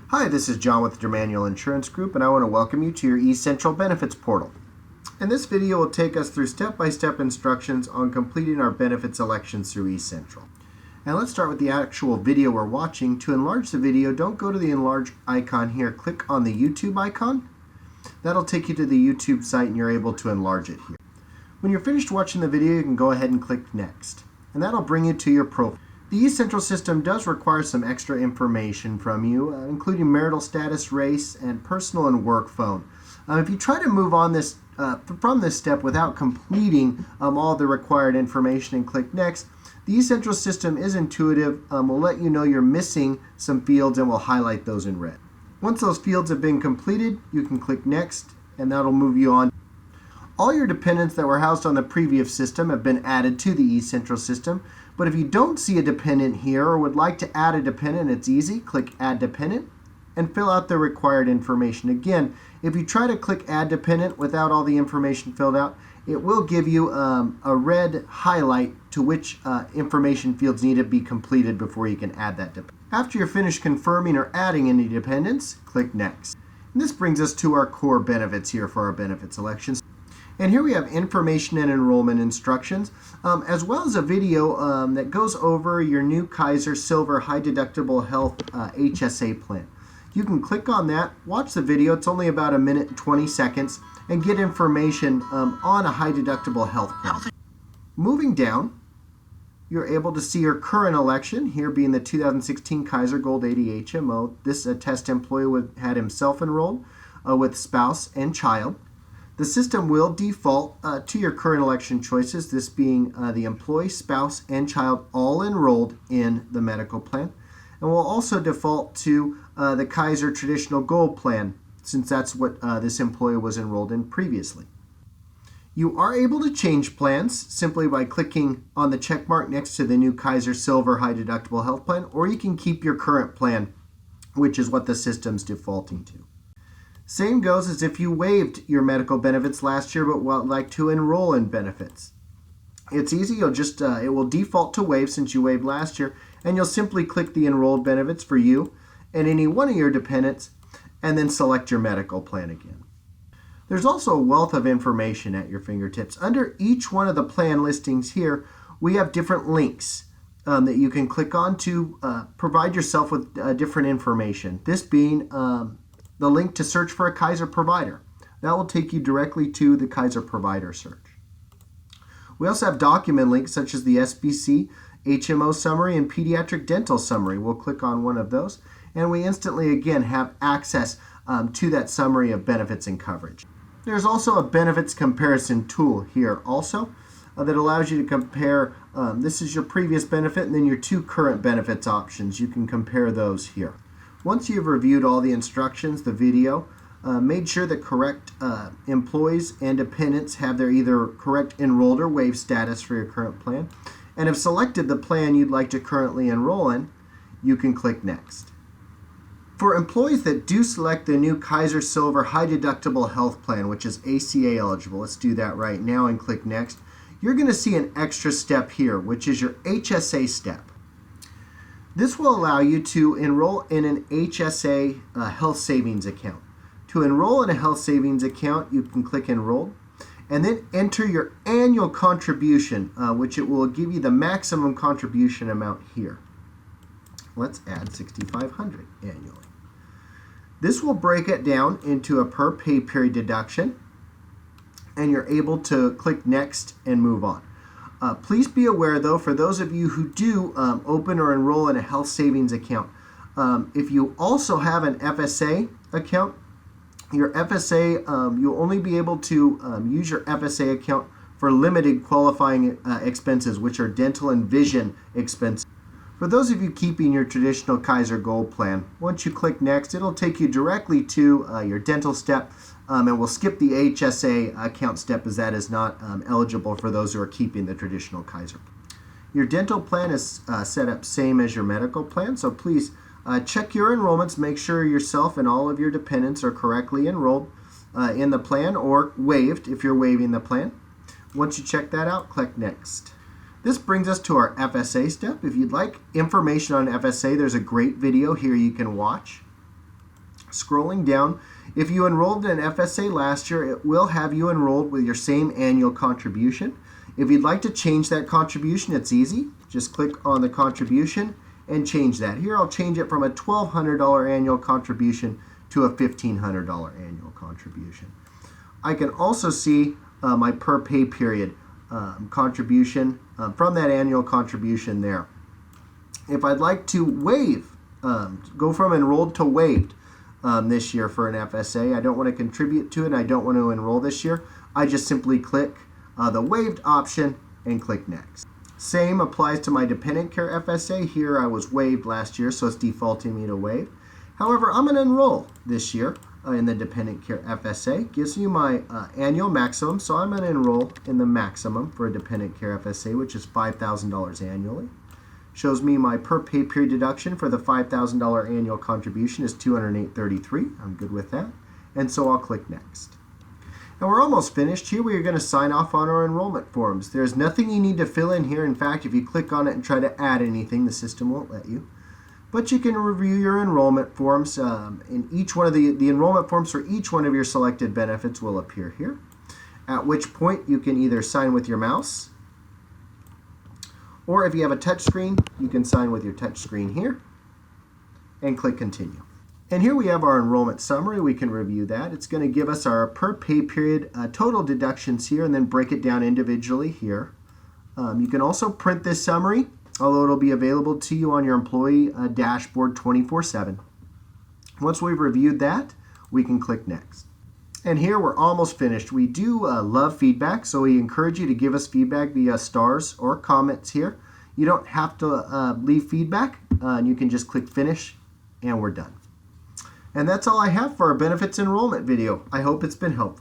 Hi, this is John with the Manual Insurance Group, and I want to welcome you to your eCentral Benefits portal. And this video will take us through step-by-step instructions on completing our benefit selections through eCentral. And let's start with the actual video we're watching. To enlarge the video, don't go to the enlarge icon here. Click on the YouTube icon. That'll take you to the YouTube site and you're able to enlarge it here. When you're finished watching the video, you can go ahead and click Next. And that'll bring you to your profile. The eCentral system does require some extra information from you, including marital status, race, and personal and work phone. If you try to move on from this step without completing all the required information and click Next, the eCentral system is intuitive. Will let you know you're missing some fields and will highlight those in red. Once those fields have been completed, you can click Next, and that'll move you on. All your dependents that were housed on the previous system have been added to the eCentral system. But if you don't see a dependent here or would like to add a dependent, it's easy. Click Add Dependent and fill out the required information. Again, if you try to click Add Dependent without all the information filled out, it will give you a red highlight to which information fields need to be completed before you can add that dependent. After you're finished confirming or adding any dependents, click Next. And this brings us to our core benefits here for our benefit selections. And here we have information and enrollment instructions, as well as a video that goes over your new Kaiser Silver High Deductible Health HSA plan. You can click on that, watch the video, it's only about 1 minute and 20 seconds, and get information on a high deductible health plan. Moving down, you're able to see your current election, here being the 2016 Kaiser Gold 80 HMO. This test employee had himself enrolled with spouse and child. The system will default to your current election choices, this being the employee, spouse, and child all enrolled in the medical plan. And will also default to the Kaiser Traditional Gold plan, since that's what this employee was enrolled in previously. You are able to change plans simply by clicking on the check mark next to the new Kaiser Silver High Deductible Health Plan, or you can keep your current plan, which is what the system's defaulting to. Same goes as if you waived your medical benefits last year but would like to enroll in benefits. It's easy. It will default to waive since you waived last year, and you'll simply click the enrolled benefits for you and any one of your dependents and then select your medical plan again. There's also a wealth of information at your fingertips. Under each one of the plan listings here, we have different links that you can click on to provide yourself with different information. This being the link to search for a Kaiser provider. That will take you directly to the Kaiser provider search. We also have document links such as the SBC, HMO summary, and pediatric dental summary. We'll click on one of those, and we instantly again have access to that summary of benefits and coverage. There's also a benefits comparison tool here also that allows you to compare, this is your previous benefit and then your two current benefits options. You can compare those here. Once you've reviewed all the instructions, the video, made sure the correct employees and dependents have their either correct enrolled or waived status for your current plan, and have selected the plan you'd like to currently enroll in, you can click Next. For employees that do select the new Kaiser Silver High Deductible Health Plan, which is ACA eligible, let's do that right now and click Next, you're going to see an extra step here, which is your HSA step. This will allow you to enroll in an HSA health savings account. To enroll in a health savings account, you can click Enroll and then enter your annual contribution, which it will give you the maximum contribution amount here. Let's add $6,500 annually. This will break it down into a per pay period deduction, and you're able to click Next and move on. Please be aware, though, for those of you who do open or enroll in a health savings account, if you also have an FSA account, your FSA, you'll only be able to use your FSA account for limited qualifying expenses, which are dental and vision expenses. For those of you keeping your traditional Kaiser Gold plan, once you click Next, it'll take you directly to your dental step, and we'll skip the HSA account step as that is not eligible for those who are keeping the traditional Kaiser. Your dental plan is set up same as your medical plan, so please check your enrollments, make sure yourself and all of your dependents are correctly enrolled in the plan or waived if you're waiving the plan. Once you check that out, click Next. This brings us to our FSA step. If you'd like information on FSA, there's a great video here you can watch. Scrolling down, if you enrolled in an FSA last year, it will have you enrolled with your same annual contribution. If you'd like to change that contribution, it's easy. Just click on the contribution and change that. Here I'll change it from a $1,200 annual contribution to a $1,500 annual contribution. I can also see my per pay period contribution from that annual contribution there. If I'd like to waive, go from enrolled to waived this year for an FSA, I don't want to contribute to it, and I don't want to enroll this year, I just simply click the waived option and click next. Same applies to my dependent care FSA. Here I was waived last year, so it's defaulting me to waive. However, I'm going to enroll this year in the dependent care FSA. Gives you my annual maximum, so I'm going to enroll in the maximum for a dependent care FSA, which is $5,000 annually. Shows me my per pay period deduction for the $5,000 annual contribution is $208.33. I'm good with that. And so I'll click next. And we're almost finished. Here we are going to sign off on our enrollment forms. There's nothing you need to fill in here. In fact, if you click on it and try to add anything, the system won't let you. But you can review your enrollment forms. In each one of the enrollment forms for each one of your selected benefits will appear here. At which point you can either sign with your mouse, or if you have a touch screen, you can sign with your touch screen here and click continue. And here we have our enrollment summary. We can review that. It's going to give us our per pay period total deductions here and then break it down individually here. You can also print this summary, although it'll be available to you on your employee dashboard 24/7. Once we've reviewed that, we can click next. And here we're almost finished. We do love feedback, so we encourage you to give us feedback via stars or comments here. You don't have to leave feedback, and you can just click finish, and we're done. And that's all I have for our benefits enrollment video. I hope it's been helpful.